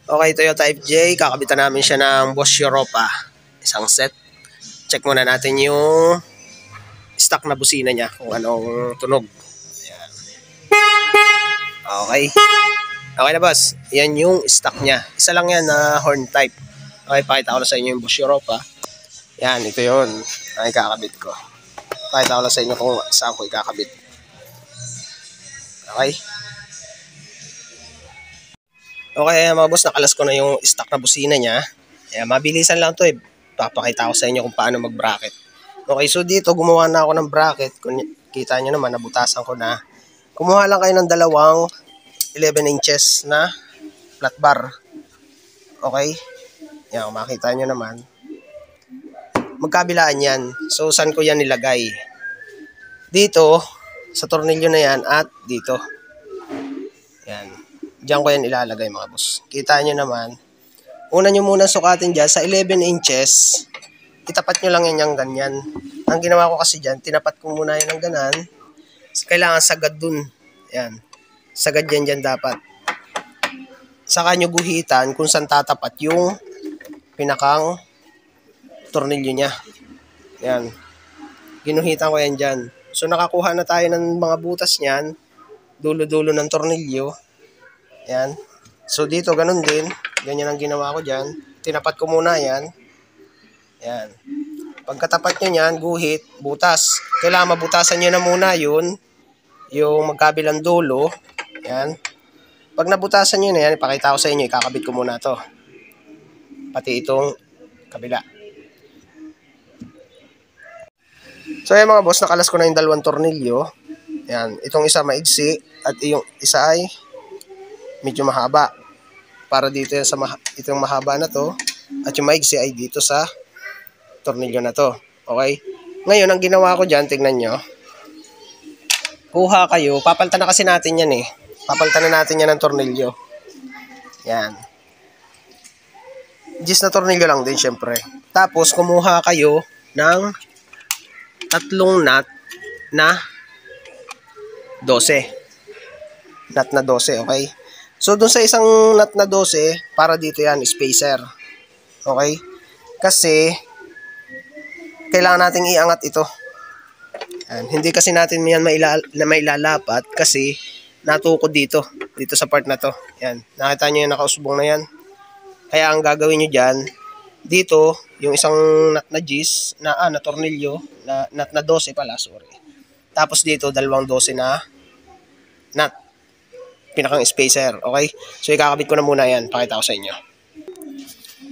Okay, Toyota FJ, kakabitan namin siya ng Bosch Europa. Isang set. Check muna natin yung stock na busina niya, kung anong tunog. Ayan. Okay. Okay na boss, yan yung stock niya. Isa lang yan na horn type. Okay, pakita ko na sa inyo yung Bosch Europa. Yan, ito yun. Ang ikakabit ko. Pakita ko na sa inyo kung saan ko ikakabit. Okay. Okay, mga boss, nakalas ko na yung stock na busina niya. Ayan, mabilisan lang to eh. Papakita ko sa inyo kung paano mag-bracket. Okay, so dito gumawa na ako ng bracket. Kung kita nyo naman, nabutasan ko na. Kumuha lang kayo ng dalawang 11 inches na flat bar. Okay? Yan, kung makita nyo naman. Magkabilaan yan. So, saan ko yan nilagay? Dito, sa tornilyo na yan at dito. Yan. Diyan ko yan ilalagay mga boss. Kita nyo naman. Una nyo muna sukatin dyan sa 11 inches. Itapat nyo lang yan yung ganyan. Ang ginawa ko kasi dyan, tinapat ko muna yan ng ganan. Kailangan sagad dun. Yan. Sagad yan dyan dapat. Saka nyo guhitan kung saan tatapat yung pinakang tornilyo niya. Yan. Ginuhitan ko yan dyan. So nakakuha na tayo ng mga butas niyan. Dulo-dulo ng tornilyo. Yan. So dito ganun din. Ganyan ang ginawa ko dyan. Tinapat ko muna yan. Yan. Pagkatapat nyo yan, guhit, butas. Kailangan mabutasan nyo na muna yun. Yung magkabilang dulo. Yan. Pag nabutasan nyo na yan, ipakita ko sa inyo. Ikakabit ko muna to. Pati itong kabila. So yan mga boss, nakalas ko na yung dalawang tornilyo. Yan. Itong isa maigsi at yung isa ay medyo mahaba. Para dito yan sa itong mahaba na to. At yung maigsi ay dito sa tornilyo na to. Okay? Ngayon, ang ginawa ko dyan, tignan nyo. Kuha kayo. Papalitan na kasi natin yan eh. Papalitan na natin yan ng tornilyo. Yan. Gis na tornilyo lang din syempre. Tapos, kumuha kayo ng tatlong nut na 12. Nut na 12, okay? So, dun sa isang nut na 12, para dito yan, spacer. Okay? Kasi, kailangan nating iangat ito. Yan. Hindi kasi natin yan mailalapat kasi natukod dito. Dito sa part na to. Yan. Nakita nyo yung nakausbong na yan. Kaya ang gagawin nyo dyan, dito, yung isang nut na gis, na tornilyo, nut na 12 pala, sorry. Tapos dito, dalawang 12 na nut. Pinakang spacer, okay? So, ikakabit ko na muna yan. Pakita ko sa inyo.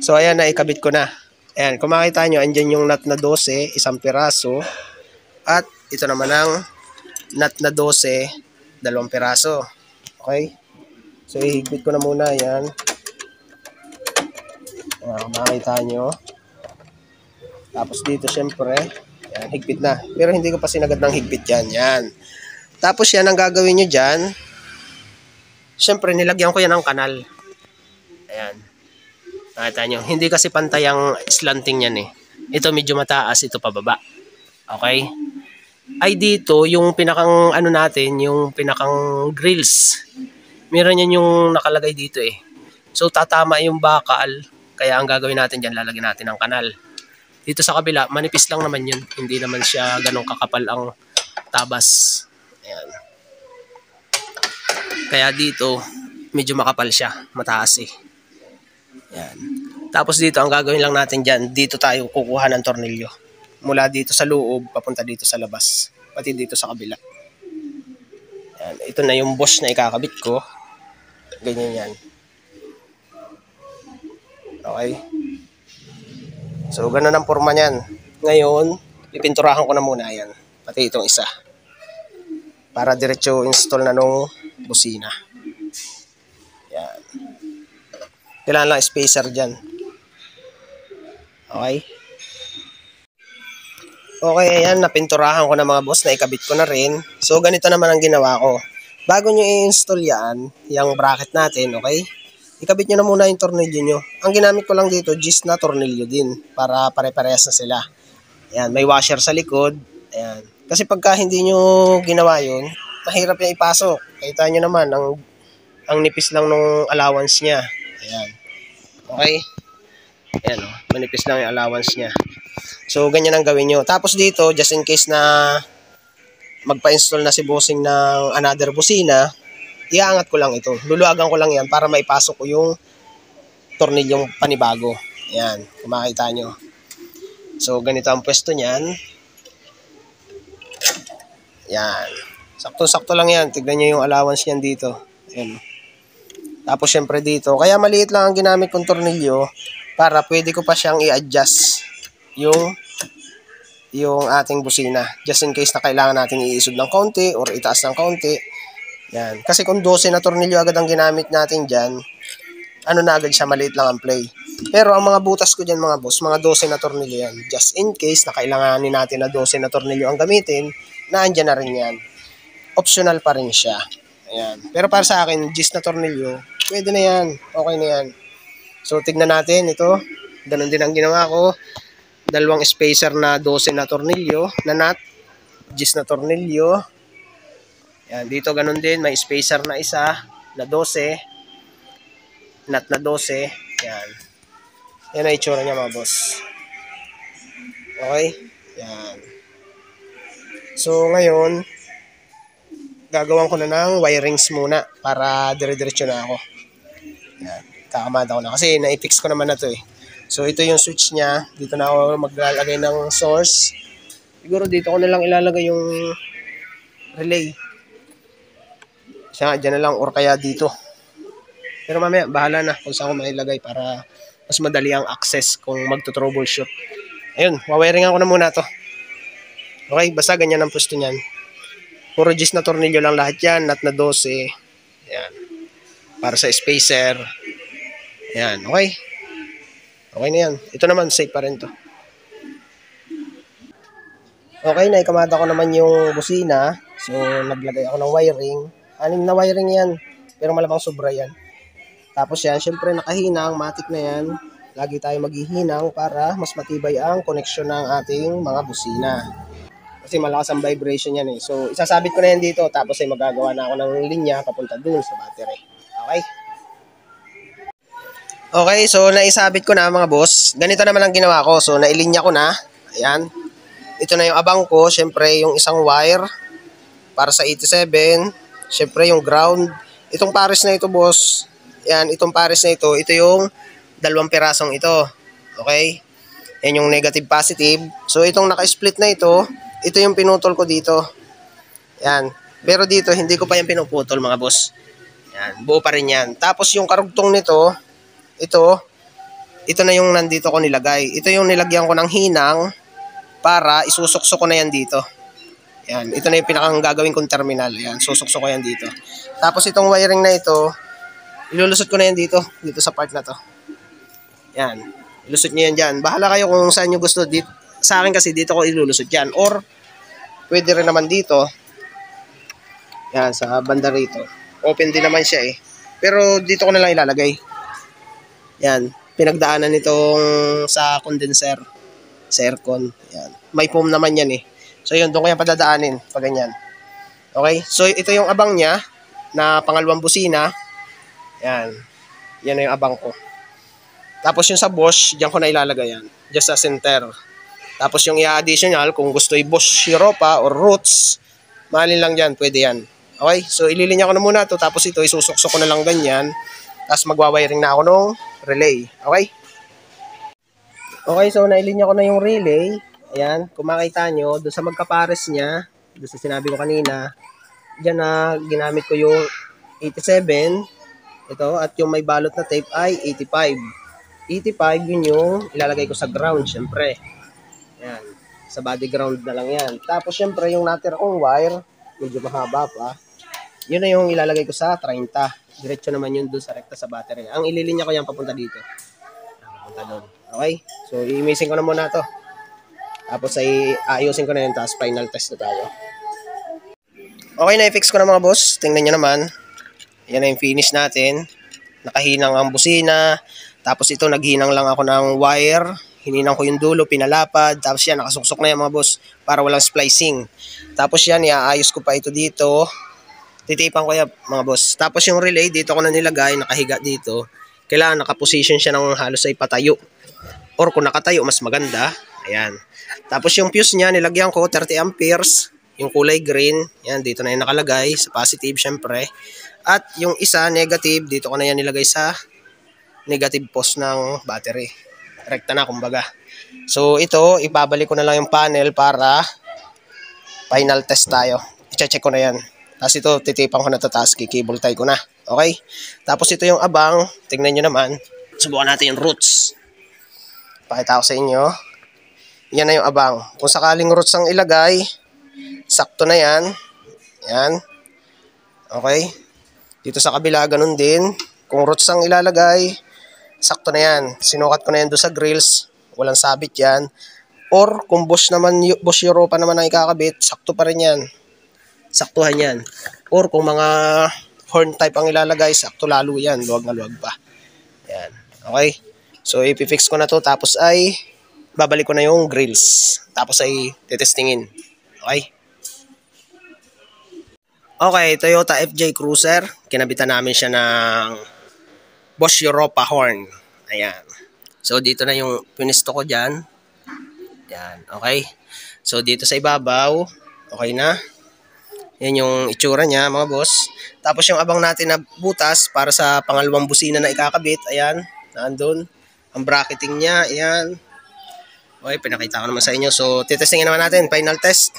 So, ayan na, ikabit ko na. Ayan, kung makita nyo, andyan yung nut na 12, isang piraso. At ito naman ang nut na 12, dalawang piraso. Okay? So, ihigpit ko na muna yan. Ayan, makita nyo. Tapos dito, syempre, yan, higpit na. Pero hindi ko pa sinagad ng higpit yan. Yan. Tapos yan, ang gagawin nyo dyan, syempre, nilagyan ko yan ng kanal. Ayan. Nakita nyo. Hindi kasi pantay ang slanting yan eh. Ito medyo mataas, ito pababa. Okay? Ay dito, yung pinakang ano natin, yung pinakang grills. Meron yan yung nakalagay dito eh. So tatama yung bakal. Kaya ang gagawin natin dyan, lalagyan natin ng kanal. Dito sa kabila, manipis lang naman yun. Hindi naman siya ganong kakapal ang tabas. Ayan. Kaya dito, medyo makapal siya. Mataas eh. Ayan. Tapos dito, ang gagawin lang natin dyan, dito tayo kukuha ng tornilyo. Mula dito sa loob, papunta dito sa labas. Pati dito sa kabila. Ayan. Ito na yung Bosch na ikakabit ko. Ganyan yan. Okay. So, ganun ang forma niyan. Ngayon, pipinturahan ko na muna yan. Pati itong isa. Para diretso install na nung busina. Yan. Kailangan lang spacer dyan. Okay. Okay, ayan. Napinturahan ko na mga boss. Naikabit ko na rin. So, ganito naman ang ginawa ko. Bago nyo i-install yan, yung bracket natin, okay? Ikabit nyo na muna yung tornilyo nyo. Ang ginamit ko lang dito, gis na tornilyo din. Para pare-parehas na sila. Ayan, may washer sa likod. Ayan. Kasi pagka hindi nyo ginawa yun, mahirap yung ipasok. Kita nyo naman, ang nipis lang nung allowance niya. Ayan. Okay? Ayan o, manipis lang yung allowance niya. So, ganyan ang gawin nyo. Tapos dito, just in case na magpa-install na si bossing ng another busina, iaangat ko lang ito. Luluagan ko lang yan para maipasok ko yung tornilyong panibago. Ayan, kung makita nyo. So, ganito ang pwesto niyan. Yan. Sakto-sakto lang yan. Tignan nyo yung allowance niyan dito. Ayan. Tapos, syempre dito. Kaya maliit lang ang ginamit kong tornilyo para pwede ko pa siyang i-adjust yung ating busina. Just in case na kailangan natin iisod ng konti or itaas ng konti. Yan. Kasi kung 12 na tornilyo agad ang ginamit natin dyan, ano na agad siya, maliit lang ang play. Pero ang mga butas ko dyan mga boss, mga 12 na tornilyo yan. Just in case na kailanganin natin na 12 na tornilyo ang gamitin, naandyan na rin yan. Optional pa rin siya. Ayan. Pero para sa akin, 10 na tornilyo, pwede na yan. Okay na yan. So, tignan natin ito. Ganun din ang ginawa ko. Dalawang spacer na 12 na tornilyo, na nut. 10 na tornilyo. Ayan. Dito ganun din, may spacer na isa, na 12. Nut na 12. Yan. Yan ang itsura niya mga boss. Okay? Yan. So, ngayon, gagawan ko na ng wirings muna para dire-diretso na ako. Yan. Kakamada ko na. Kasi na-fix ko naman na to eh. So, ito yung switch niya. Dito na ako maglalagay ng source. Siguro dito ko na lang ilalagay yung relay. Siya, dyan na lang or kaya dito. Pero mamaya, bahala na kung saan ko mailagay para mas madali ang access kung magto-troubleshoot. Ayun, wawiringan ko na muna to. Okay, basta ganyan ang pwesto niyan. Puro 10 na tornilyo lang lahat yan, nut na 12. Ayan. Para sa spacer. Ayan, okay. Okay na yan. Ito naman, safe pa rin to. Okay, naikamata ko naman yung busina. So, naglagay ako ng wiring. 6 na wiring yan. Pero malamang sobra yan. Tapos yan, syempre nakahinang, matik na yan. Lagi tayo maghihinang para mas matibay ang connection ng ating mga busina. Kasi malakas ang vibration yan eh. So, isasabit ko na yan dito. Tapos ay magagawa na ako ng linya papunta dun sa battery. Okay? Okay, so naisabit ko na mga boss. Ganito naman ang ginawa ko. So, nailinya ko na. Ayan. Ito na yung abang ko. Syempre, yung isang wire para sa 87. Syempre, yung ground. Itong pares na ito, boss. Yan, itong pares na ito yung 2 pirasong ito. Okay? Yan yung negative positive. So, itong naka-split na ito yung pinutol ko dito. Yan. Pero dito, hindi ko pa yan pinuputol, mga boss. Yan, buo pa rin yan. Tapos, yung karugtong nito, ito na yung nandito ko nilagay. Ito yung nilagyan ko ng hinang para isusukso ko na yan dito. Yan, ito na yung pinakang gagawin kong terminal. Yan, susukso ko yan dito. Tapos, itong wiring na ito, ilulusot ko na yan dito sa part na to. Yan. Ilusot nyo yan dyan. Bahala kayo kung saan nyo gusto. Dito, sa akin kasi dito ko ilulusot yan. Or, pwede rin naman dito. Yan, sa banda rito. Open din naman siya eh. Pero dito ko na lang ilalagay. Yan. Pinagdaanan nitong sa condenser. Sa aircon. Yan. May foam naman yan eh. So yun, doon ko yan padadaanin. Pag ganyan. Okay? So, ito yung abang niya na pangalawang busina. Yan. Yan na yung abang ko. Tapos yung sa Bosch, diyan ko na ilalagay yan. Just sa center. Tapos yung i-additional, kung gusto i-Bosch Europa or Roots, mahalin lang dyan, pwede yan. Okay? So ililinya ko na muna to. Tapos ito, isusukso ko na lang ganyan. Tapos magwawiring na ako nung relay. Okay? Okay, so nailinya ko na yung relay. Ayan, kung makita nyo, doon sa magkapares niya, doon sa sinabi ko kanina, dyan na ginamit ko yung 87. Ito, at yung may balot na tape ay 85. 85, yun yung ilalagay ko sa ground, syempre. Ayan, sa body ground na lang yan. Tapos, syempre, yung natira kong wire, medyo mahaba pa, yun na yung ilalagay ko sa 30. Diretso naman yun doon sa rekta sa battery. Ang ililinya ko yan papunta dito. Papunta doon. Okay? So, i-missing ko na muna to. Tapos, ay ayusin ko na yun. Tapos, final test na tayo. Okay, na-fix ko na mga boss. Tingnan nyo naman. Yan na yung finish natin. Nakahinang ang busina. Tapos ito, naghinang lang ako ng wire. Hininang ko yung dulo, pinalapad. Tapos yan, nakasuksok na yan mga boss. Para walang splicing. Tapos yan, iaayos ko pa ito dito. Titipan ko yan mga boss. Tapos yung relay, dito ko na nilagay. Nakahiga dito. kailangan nakaposition siya ng halos ay patayo. Or kung nakatayo, mas maganda. Ayan. Tapos yung fuse niya, nilagyan ko 30 amperes. Yung kulay green. Yan, dito na yung nakalagay. Sa positive, syempre. At yung isa, negative, dito ko na yan nilagay sa negative post ng battery. Rekta na, kumbaga. So, ito, ibabalik ko na lang yung panel para final test tayo. I-check ko na yan. Tapos ito, titipan ko na ito, tapos kikable tie ko na. Okay? Tapos ito yung abang. Tingnan nyo naman. Subukan natin yung roots. Pakita ko sa inyo. Yan na yung abang. Kung sakaling roots ang ilagay, sakto na yan. Yan. Okay. Dito sa kabila, ganun din. Kung roots ang ilalagay, sakto na yan. Sinukat ko na yan doon sa grills. Walang sabit yan. Or kung Bosch Europa naman ang ikakabit, sakto pa rin yan. Saktuhan yan. Or kung mga horn type ang ilalagay, sakto lalo yan. Luwag na luwag pa. Yan. Okay. So, ipifix ko na to tapos ay babalik ko na yung grills. Tapos ay titestingin. Okay? Okay, Toyota FJ Cruiser. Kinabitan namin siya ng Bosch Europa horn. Ayan. So, dito na yung pinisto ko dyan. Ayan. Okay? So, dito sa ibabaw. Okay na. Yan yung itsura niya, mga boss. Tapos yung abang natin na butas para sa pangalawang busina na ikakabit. Ayan. Nandun. Ang bracketing niya, ayan. Okay, pinakita ko naman sa inyo. So, titestingin naman natin. Final test.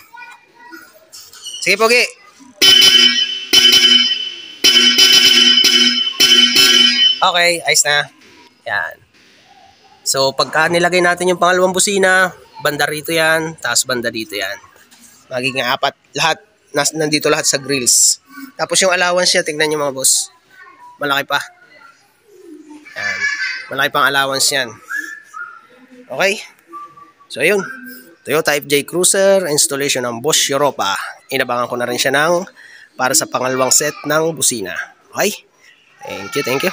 Sige, Pogi. Okay, ayos na. Ayan. So, pagka nilagay natin yung pangalawang busina, banda rito yan, tapos banda dito yan. Magiging apat. Lahat, nandito lahat sa grills. Tapos yung allowance niya, tingnan nyo mga boss. Malaki pa. Ayan. Malaki pang allowance yan. Okay? So, ayun. Toyota FJ Cruiser, installation ng Bosch Europa. Inabangan ko na rin siya para sa pangalawang set ng busina. Okay? Thank you, thank you.